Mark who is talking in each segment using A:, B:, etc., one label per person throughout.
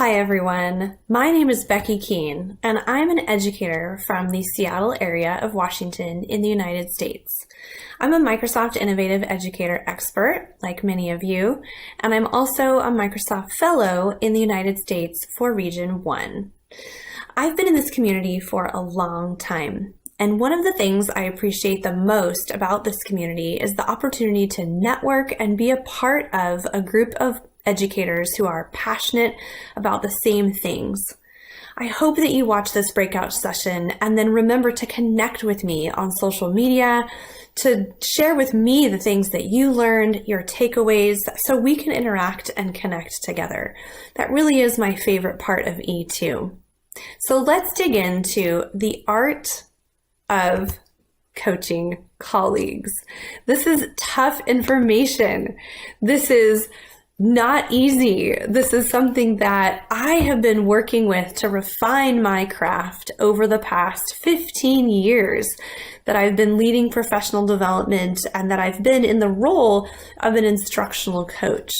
A: Hi everyone, my name is Becky Keene, and I'm an educator from the Seattle area of Washington in the United States. I'm a Microsoft Innovative Educator expert, like many of you, and I'm also a Microsoft Fellow in the United States for Region 1. I've been in this community for a long time, and one of the things I appreciate the most about this community is the opportunity to network and be a part of a group of educators who are passionate about the same things. I hope that you watch this breakout session and then remember to connect with me on social media, to share with me the things that you learned, your takeaways, so we can interact and connect together. That really is my favorite part of E2. So let's dig into the art of coaching colleagues. This is tough information. This is not easy. This is something that I have been working with to refine my craft over the past 15 years that I've been leading professional development and that I've been in the role of an instructional coach.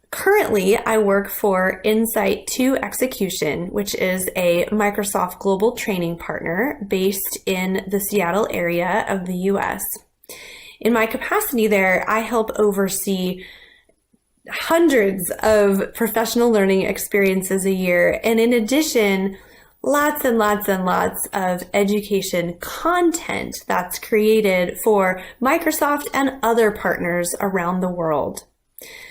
A: Currently, I work for Insight to Execution, which is a Microsoft global training partner based in the Seattle area of the US. In my capacity there, I help oversee hundreds of professional learning experiences a year. And in addition, lots and lots and lots of education content that's created for Microsoft and other partners around the world.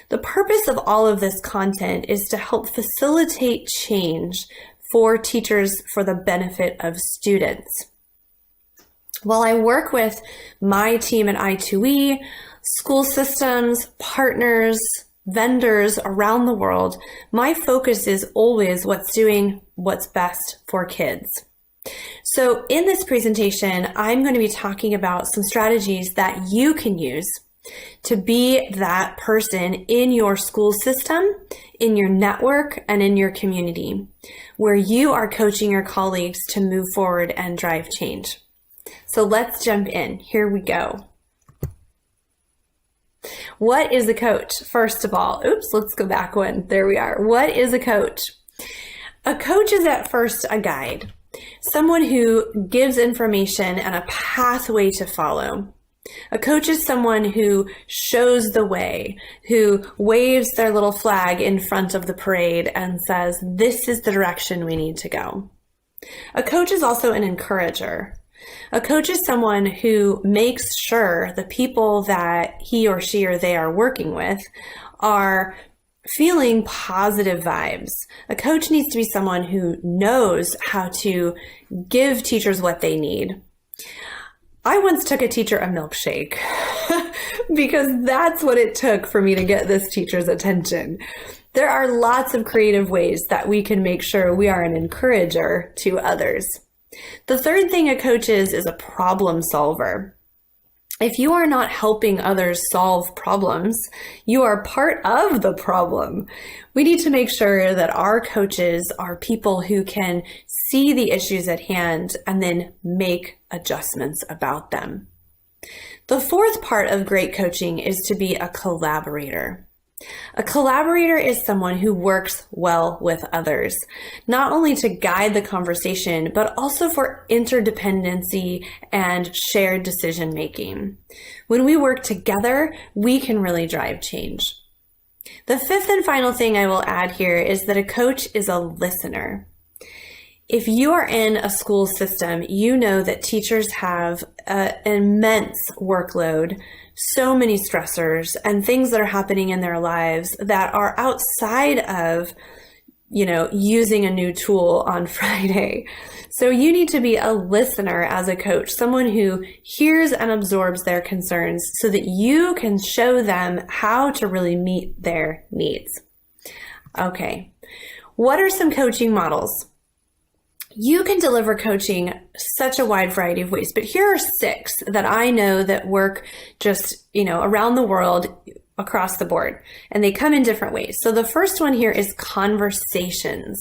A: The purpose of all of this content is to help facilitate change for teachers for the benefit of students. While I work with my team at I2E, school systems, partners, vendors around the world, my focus is always what's best for kids. So in this presentation, I'm going to be talking about some strategies that you can use to be that person in your school system, in your network, and in your community, where you are coaching your colleagues to move forward and drive change. So let's jump in. Here we go. What is a coach? First of all, let's go back one. There we are. What is a coach? A coach is at first a guide, someone who gives information and a pathway to follow. A coach is someone who shows the way, who waves their little flag in front of the parade and says, this is the direction we need to go. A coach is also an encourager. A coach is someone who makes sure the people that he or she or they are working with are feeling positive vibes. A coach needs to be someone who knows how to give teachers what they need. I once took a teacher a milkshake because that's what it took for me to get this teacher's attention. There are lots of creative ways that we can make sure we are an encourager to others. The third thing a coach is a problem solver. If you are not helping others solve problems, you are part of the problem. We need to make sure that our coaches are people who can see the issues at hand and then make adjustments about them. The fourth part of great coaching is to be a collaborator. A collaborator is someone who works well with others, not only to guide the conversation, but also for interdependency and shared decision making. When we work together, we can really drive change. The fifth and final thing I will add here is that a coach is a listener. If you are in a school system, you know that teachers have an immense workload, so many stressors and things that are happening in their lives that are outside of, using a new tool on Friday. So you need to be a listener as a coach, someone who hears and absorbs their concerns so that you can show them how to really meet their needs. Okay, what are some coaching models? You can deliver coaching such a wide variety of ways, but here are 6 that I know that work just, around the world, across the board, and they come in different ways. So the first one here is conversations.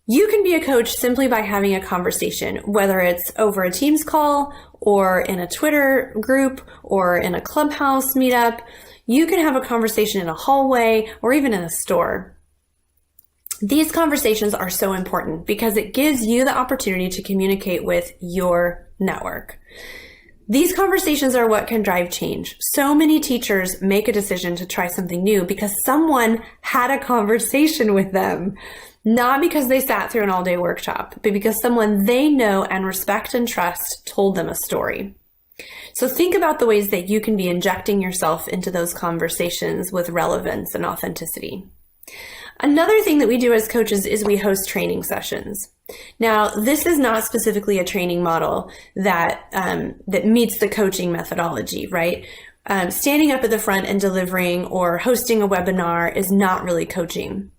A: You can be a coach simply by having a conversation, whether it's over a Teams call or in a Twitter group or in a Clubhouse meetup. You can have a conversation in a hallway or even in a store. These conversations are so important because it gives you the opportunity to communicate with your network. These conversations are what can drive change. So many teachers make a decision to try something new because someone had a conversation with them, not because they sat through an all-day workshop, but because someone they know and respect and trust told them a story. So think about the ways that you can be injecting yourself into those conversations with relevance and authenticity. Another thing that we do as coaches is we host training sessions. Now, this is not specifically a training model that meets the coaching methodology, right? Standing up at the front and delivering or hosting a webinar is not really coaching.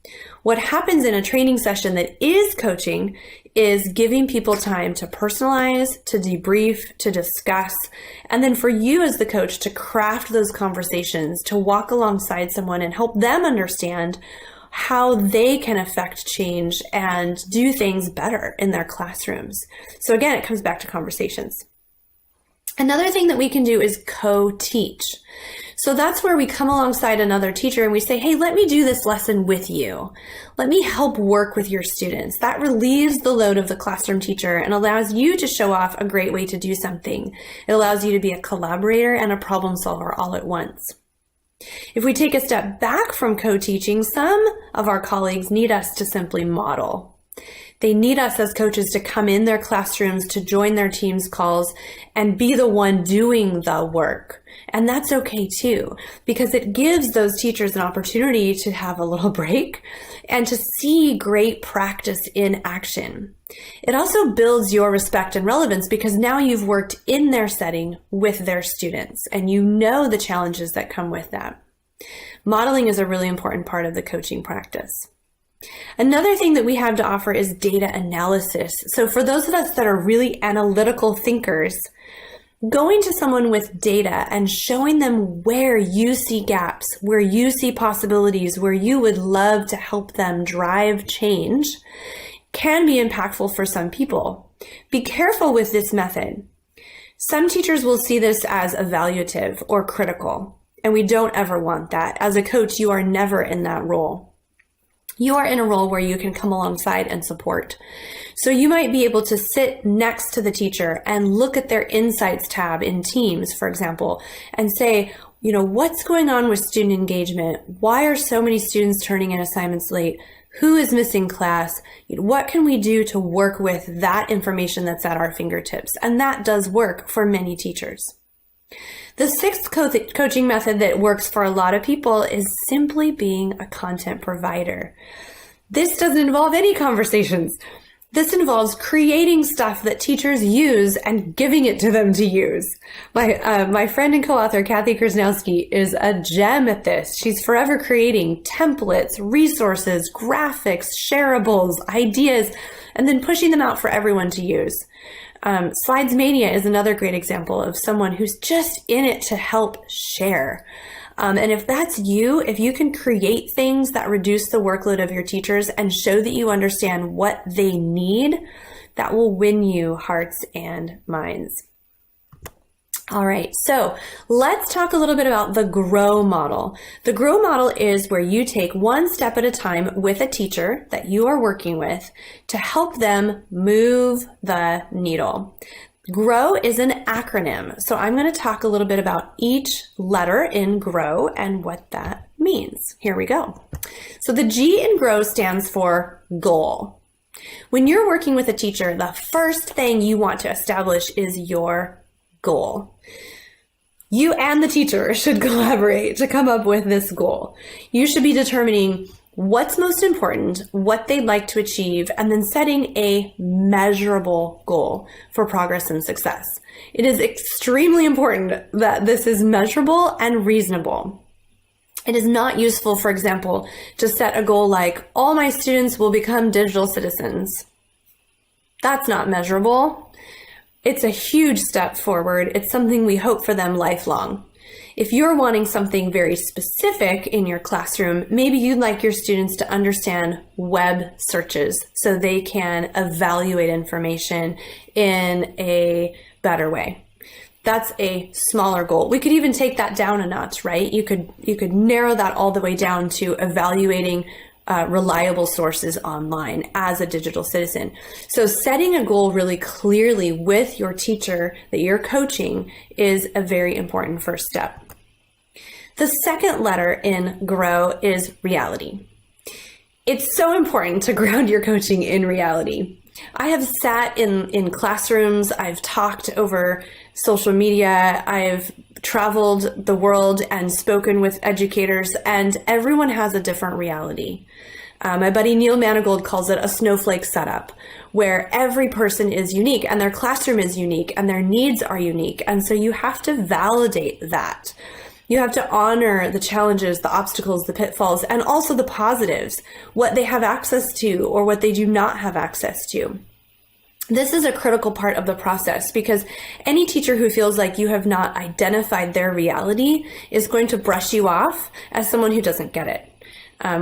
A: What happens in a training session that is coaching is giving people time to personalize, to debrief, to discuss, and then for you as the coach to craft those conversations, to walk alongside someone and help them understand how they can affect change and do things better in their classrooms. So again, it comes back to conversations. Another thing that we can do is co-teach. So that's where we come alongside another teacher and we say, hey, let me do this lesson with you. Let me help work with your students. That relieves the load of the classroom teacher and allows you to show off a great way to do something. It allows you to be a collaborator and a problem solver all at once. If we take a step back from co-teaching, some of our colleagues need us to simply model. They need us as coaches to come in their classrooms, to join their teams' calls, and be the one doing the work. And that's okay too, because it gives those teachers an opportunity to have a little break and to see great practice in action. It also builds your respect and relevance because now you've worked in their setting with their students and you know the challenges that come with that. Modeling is a really important part of the coaching practice. Another thing that we have to offer is data analysis. So for those of us that are really analytical thinkers, going to someone with data and showing them where you see gaps, where you see possibilities, where you would love to help them drive change can be impactful for some people. Be careful with this method. Some teachers will see this as evaluative or critical, and we don't ever want that. As a coach, you are never in that role. You are in a role where you can come alongside and support. So you might be able to sit next to the teacher and look at their insights tab in Teams, for example, and say, what's going on with student engagement? Why are so many students turning in assignments late? Who is missing class? What can we do to work with that information that's at our fingertips? And that does work for many teachers. The sixth coaching method that works for a lot of people is simply being a content provider. This doesn't involve any conversations. This involves creating stuff that teachers use and giving it to them to use. My friend and co-author, Kathy Krasnowski, is a gem at this. She's forever creating templates, resources, graphics, shareables, ideas, and then pushing them out for everyone to use. Slides Mania is another great example of someone who's just in it to help share. And if that's you, if you can create things that reduce the workload of your teachers and show that you understand what they need, that will win you hearts and minds. All right, so let's talk a little bit about the GROW model. The GROW model is where you take one step at a time with a teacher that you are working with to help them move the needle. GROW is an acronym, so I'm going to talk a little bit about each letter in GROW and what that means. Here we go. So the G in GROW stands for goal. When you're working with a teacher, the first thing you want to establish is your goal. You and the teacher should collaborate to come up with this goal. You should be determining what's most important, what they'd like to achieve, and then setting a measurable goal for progress and success. It is extremely important that this is measurable and reasonable. It is not useful, for example, to set a goal like, all my students will become digital citizens. That's not measurable. It's a huge step forward. It's something we hope for them lifelong. If you're wanting something very specific in your classroom, maybe you'd like your students to understand web searches so they can evaluate information in a better way. That's a smaller goal. We could even take that down a notch, right? You could narrow that all the way down to evaluating reliable sources online as a digital citizen. So setting a goal really clearly with your teacher that you're coaching is a very important first step. The second letter in GROW is reality. It's so important to ground your coaching in reality. I have sat in classrooms, I've talked over social media, I've traveled the world and spoken with educators, and everyone has a different reality. My buddy Neil Manigold calls it a snowflake setup, where every person is unique and their classroom is unique and their needs are unique. And so you have to validate that. You have to honor the challenges, the obstacles, the pitfalls, and also the positives, what they have access to or what they do not have access to. This is a critical part of the process because any teacher who feels like you have not identified their reality is going to brush you off as someone who doesn't get it.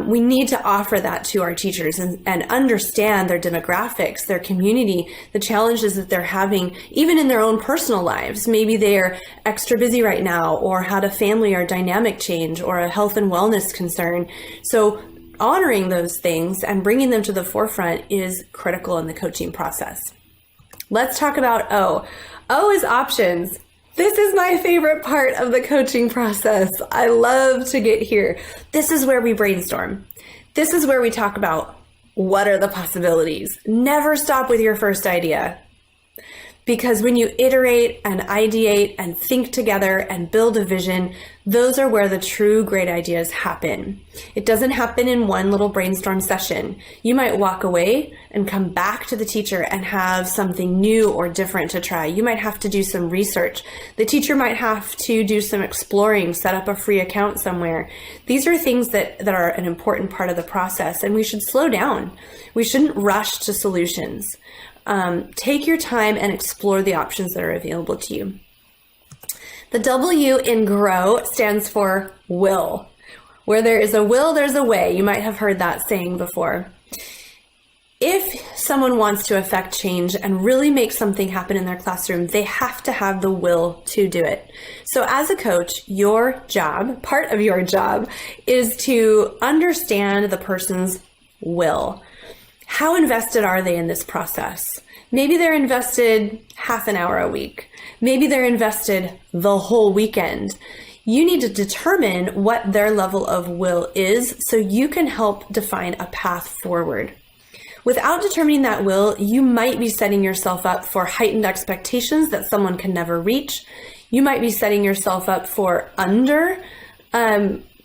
A: We need to offer that to our teachers and understand their demographics, their community, the challenges that they're having, even in their own personal lives. Maybe they're extra busy right now or had a family or dynamic change or a health and wellness concern. So honoring those things and bringing them to the forefront is critical in the coaching process. Let's talk about O. O is options. This is my favorite part of the coaching process. I love to get here. This is where we brainstorm. This is where we talk about what are the possibilities. Never stop with your first idea. Because when you iterate and ideate and think together and build a vision, those are where the true great ideas happen. It doesn't happen in one little brainstorm session. You might walk away and come back to the teacher and have something new or different to try. You might have to do some research. The teacher might have to do some exploring, set up a free account somewhere. These are things that are an important part of the process, and we should slow down. We shouldn't rush to solutions. Take your time and explore the options that are available to you. The W in GROW stands for will. Where there is a will, there's a way. You might have heard that saying before. If someone wants to affect change and really make something happen in their classroom, they have to have the will to do it. So as a coach, your job, part of your job, is to understand the person's will. How invested are they in this process? Maybe they're invested half an hour a week. Maybe they're invested the whole weekend. You need to determine what their level of will is so you can help define a path forward. Without determining that will, you might be setting yourself up for heightened expectations that someone can never reach. You might be setting yourself up for under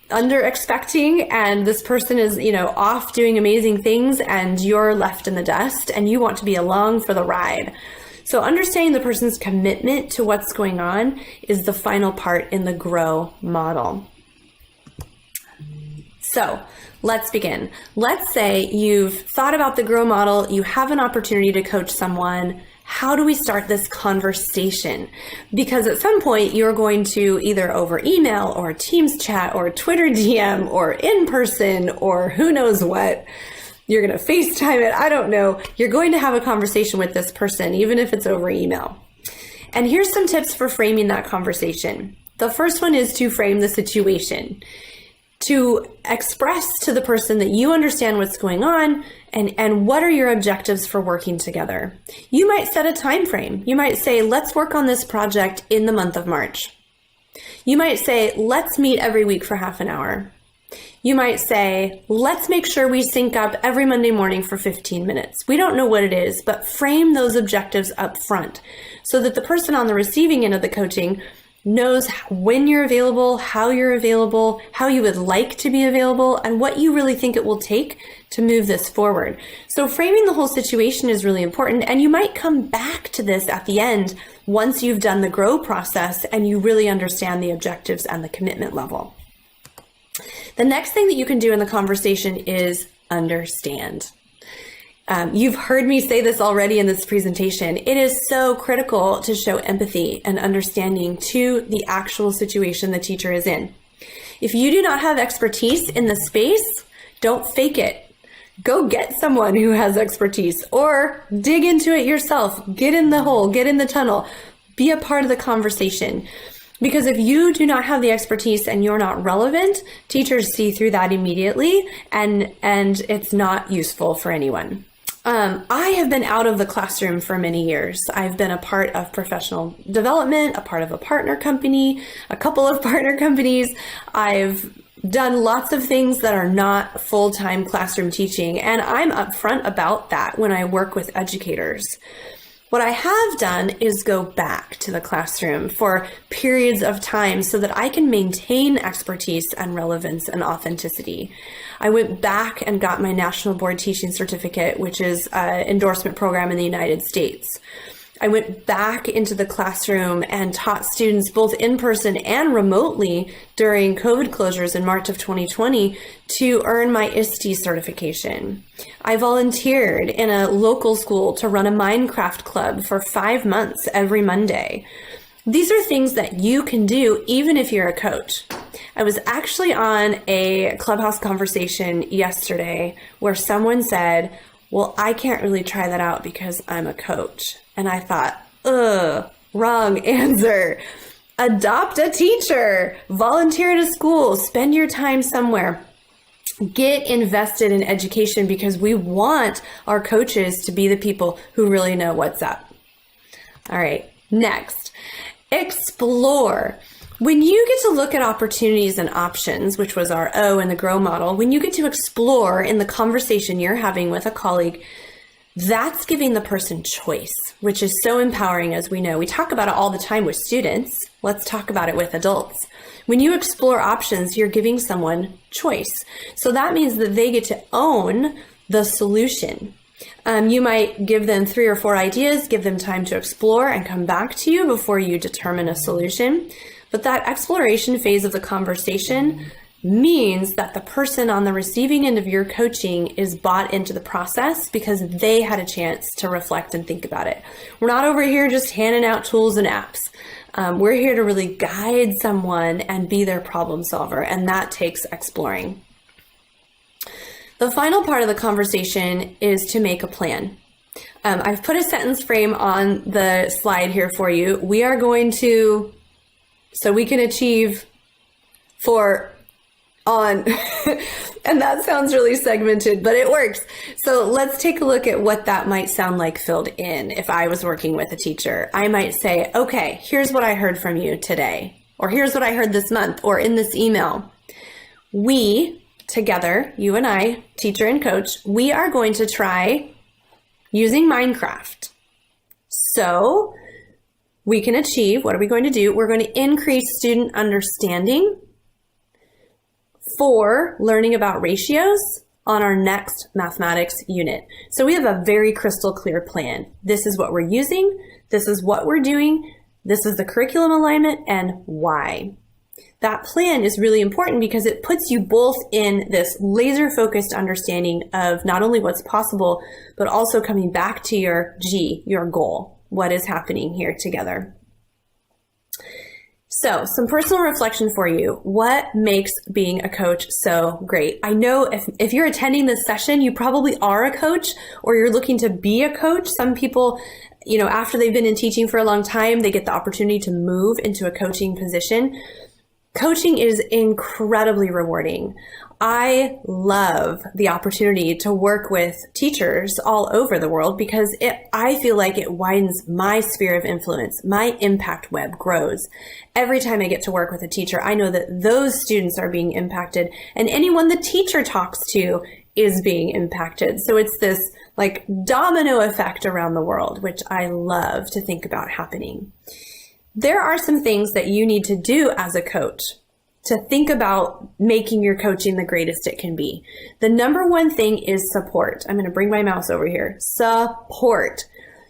A: expecting, and this person is, off doing amazing things and you're left in the dust and you want to be along for the ride. So understanding the person's commitment to what's going on is the final part in the GROW model. So let's begin. Let's say you've thought about the GROW model, you have an opportunity to coach someone. How do we start this conversation? Because at some point you're going to either over email or Teams chat or Twitter DM or in person or who knows what. You're going to FaceTime it. I don't know. You're going to have a conversation with this person, even if it's over email. And here's some tips for framing that conversation. The first one is to frame the situation. To express to the person that you understand what's going on and what are your objectives for working together. You might set a time frame. You might say, let's work on this project in the month of March. You might say, let's meet every week for half an hour. You might say, let's make sure we sync up every Monday morning for 15 minutes. We don't know what it is, but frame those objectives up front so that the person on the receiving end of the coaching knows when you're available, how you would like to be available, and what you really think it will take to move this forward. So framing the whole situation is really important, and you might come back to this at the end once you've done the GROW process and you really understand the objectives and the commitment level. The next thing that you can do in the conversation is understand. You've heard me say this already in this presentation. It is so critical to show empathy and understanding to the actual situation the teacher is in. If you do not have expertise in the space, don't fake it. Go get someone who has expertise or dig into it yourself. Get in the hole, get in the tunnel, be a part of the conversation. Because if you do not have the expertise and you're not relevant, teachers see through that immediately, and it's not useful for anyone. I have been out of the classroom for many years. I've been a part of professional development, a part of a partner company, a couple of partner companies. I've done lots of things that are not full-time classroom teaching, and I'm upfront about that when I work with educators. What I have done is go back to the classroom for periods of time so that I can maintain expertise and relevance and authenticity. I went back and got my National Board Teaching Certificate, which is an endorsement program in the United States. I went back into the classroom and taught students both in person and remotely during COVID closures in March of 2020 to earn my ISTE certification. I volunteered in a local school to run a Minecraft club for 5 months every Monday. These are things that you can do even if you're a coach. I was actually on a Clubhouse conversation yesterday where someone said, well, I can't really try that out because I'm a coach. And I thought, wrong answer. Adopt a teacher, volunteer at a school, spend your time somewhere. Get invested in education because we want our coaches to be the people who really know what's up. All right, next, explore. When you get to look at opportunities and options, which was our O in the GROW model, when you get to explore in the conversation you're having with a colleague, that's giving the person choice, which is so empowering, as we know. We talk about it all the time with students. Let's talk about it with adults. When you explore options, you're giving someone choice. So that means that they get to own the solution. You might give them 3 or 4 ideas, give them time to explore and come back to you before you determine a solution. But that exploration phase of the conversation means that the person on the receiving end of your coaching is bought into the process because they had a chance to reflect and think about it. We're not over here just handing out tools and apps. We're here to really guide someone and be their problem solver, and that takes exploring. The final part of the conversation is to make a plan. I've put a sentence frame on the slide here for you. We are going to, so we can achieve for on, and that sounds really segmented, but it works. So let's take a look at what that might sound like filled in. If I was working with a teacher, I might say, okay, here's what I heard from you today, or here's what I heard this month, or in this email. We together, you and I, teacher and coach, we are going to try using Minecraft. So we can achieve, what are we going to do? We're going to increase student understanding for learning about ratios on our next mathematics unit. So we have a very crystal clear plan. This is what we're using. This is what we're doing. This is the curriculum alignment and why. That plan is really important because it puts you both in this laser focused understanding of not only what's possible, but also coming back to your G, your goal. What is happening here together? So some personal reflection for you. What makes being a coach so great? I know if you're attending this session, you probably are a coach or you're looking to be a coach. Some people, after they've been in teaching for a long time, they get the opportunity to move into a coaching position. Coaching is incredibly rewarding. I love the opportunity to work with teachers all over the world because I feel like it widens my sphere of influence. My impact web grows. Every time I get to work with a teacher, I know that those students are being impacted and anyone the teacher talks to is being impacted. So it's this like domino effect around the world, which I love to think about happening. There are some things that you need to do as a coach to think about making your coaching the greatest it can be. The number one thing is support. I'm going to bring my mouse over here. Support.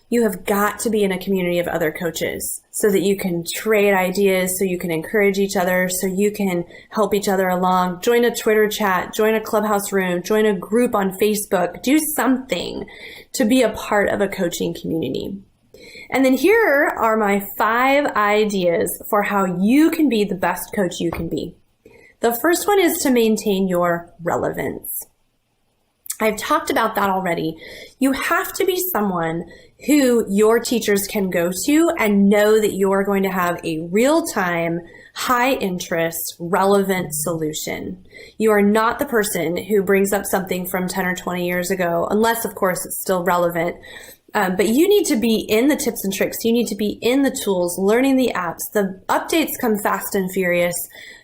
A: You have got to be in a community of other coaches so that you can trade ideas, so you can encourage each other, so you can help each other along. Join a Twitter chat, join a Clubhouse room, join a group on Facebook. Do something to be a part of a coaching community. And then here are my 5 ideas for how you can be the best coach you can be. The first one is to maintain your relevance. I've talked about that already. You have to be someone who your teachers can go to and know that you're going to have a real-time, high-interest, relevant solution. You are not the person who brings up something from 10 or 20 years ago, unless, of course, it's still relevant. But you need to be in the tips and tricks. You need to be in the tools, learning the apps. The updates come fast and furious.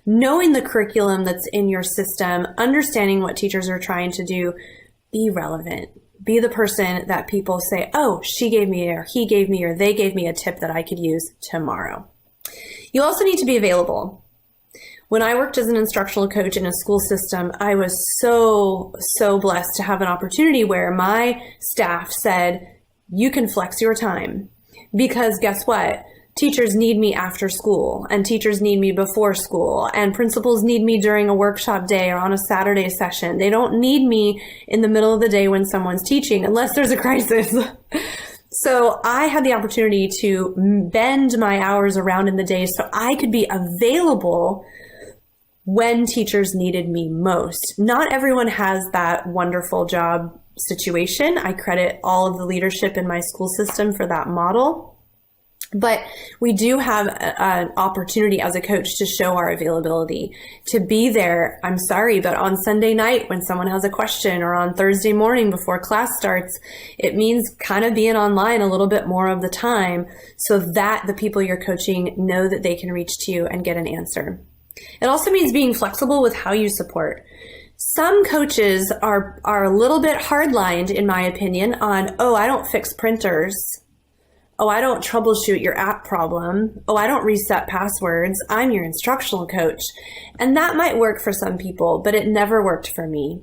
A: Knowing the curriculum that's in your system, understanding what teachers are trying to do. Be relevant. Be the person that people say, oh, she gave me, or he gave me, or they gave me a tip that I could use tomorrow. You also need to be available. When I worked as an instructional coach in a school system, I was so blessed to have an opportunity where my staff said, you can flex your time, because guess what? Teachers need me after school, and teachers need me before school, and principals need me during a workshop day or on a Saturday session. They don't need me in the middle of the day when someone's teaching, unless there's a crisis. So I had the opportunity to bend my hours around in the day so I could be available when teachers needed me most. Not everyone has that wonderful job situation. I credit all of the leadership in my school system for that model. But we do have an opportunity as a coach to show our availability, to be there. I'm sorry, but on Sunday night when someone has a question, or on Thursday morning before class starts, it means kind of being online a little bit more of the time so that the people you're coaching know that they can reach to you and get an answer. It also means being flexible with how you support. Some coaches are a little bit hardlined, in my opinion, on, oh, I don't fix printers. Oh, I don't troubleshoot your app problem. Oh, I don't reset passwords. I'm your instructional coach. And that might work for some people, but it never worked for me.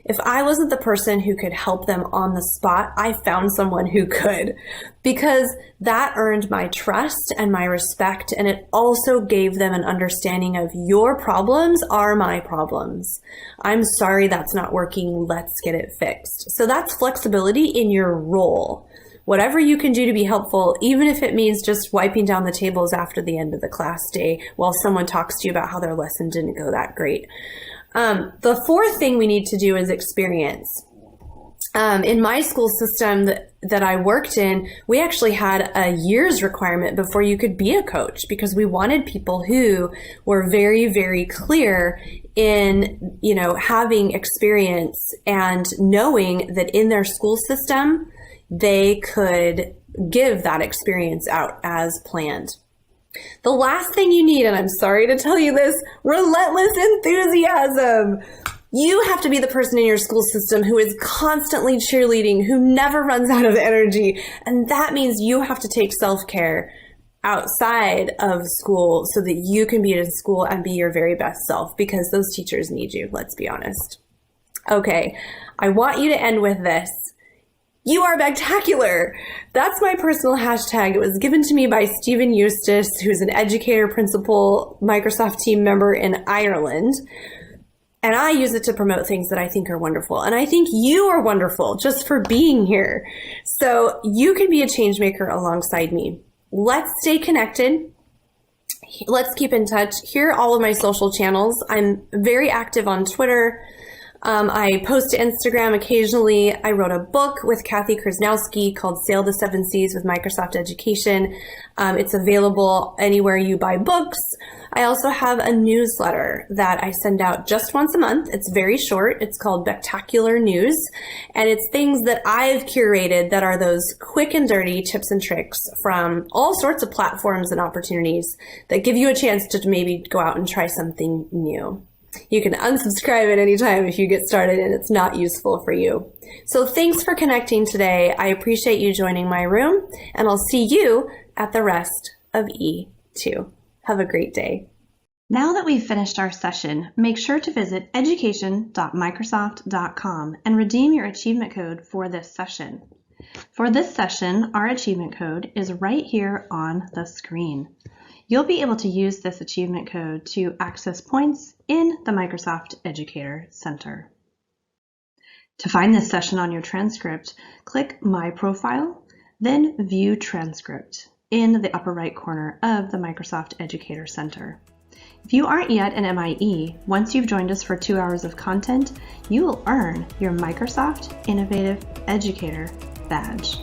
A: If I wasn't the person who could help them on the spot, I found someone who could, because that earned my trust and my respect. And it also gave them an understanding of, your problems are my problems. I'm sorry that's not working. Let's get it fixed. So that's flexibility in your role. Whatever you can do to be helpful, even if it means just wiping down the tables after the end of the class day while someone talks to you about how their lesson didn't go that great. The fourth thing we need to do is experience. In my school system that I worked in, we actually had a year's requirement before you could be a coach, because we wanted people who were very, very clear in, having experience and knowing that in their school system, they could give that experience out as planned. The last thing you need, and I'm sorry to tell you this, relentless enthusiasm. You have to be the person in your school system who is constantly cheerleading, who never runs out of energy. And that means you have to take self-care outside of school so that you can be in school and be your very best self, because those teachers need you, let's be honest. Okay, I want you to end with this. You are spectacular. That's my personal hashtag. It was given to me by Stephen Eustace, who's an educator, principal, Microsoft team member in Ireland. And I use it to promote things that I think are wonderful. And I think you are wonderful just for being here. So you can be a change maker alongside me. Let's stay connected. Let's keep in touch. Here are all of my social channels. I'm very active on Twitter. I post to Instagram occasionally. I wrote a book with Kathy Krasnowski called Sail the Seven Seas with Microsoft Education. It's available anywhere you buy books. I also have a newsletter that I send out just once a month. It's very short. It's called Spectacular News. And it's things that I've curated that are those quick and dirty tips and tricks from all sorts of platforms and opportunities that give you a chance to maybe go out and try something new. You can unsubscribe at any time if you get started and it's not useful for you. So thanks for connecting today. I appreciate you joining my room, and I'll see you at the rest of E2. Have a great day. Now that we've finished our session, make sure to visit education.microsoft.com and redeem your achievement code for this session. For this session, our achievement code is right here on the screen. You'll be able to use this achievement code to access points in the Microsoft Educator Center. To find this session on your transcript, click My Profile, then View Transcript in the upper right corner of the Microsoft Educator Center. If you aren't yet an MIE, once you've joined us for 2 hours of content, you will earn your Microsoft Innovative Educator badge.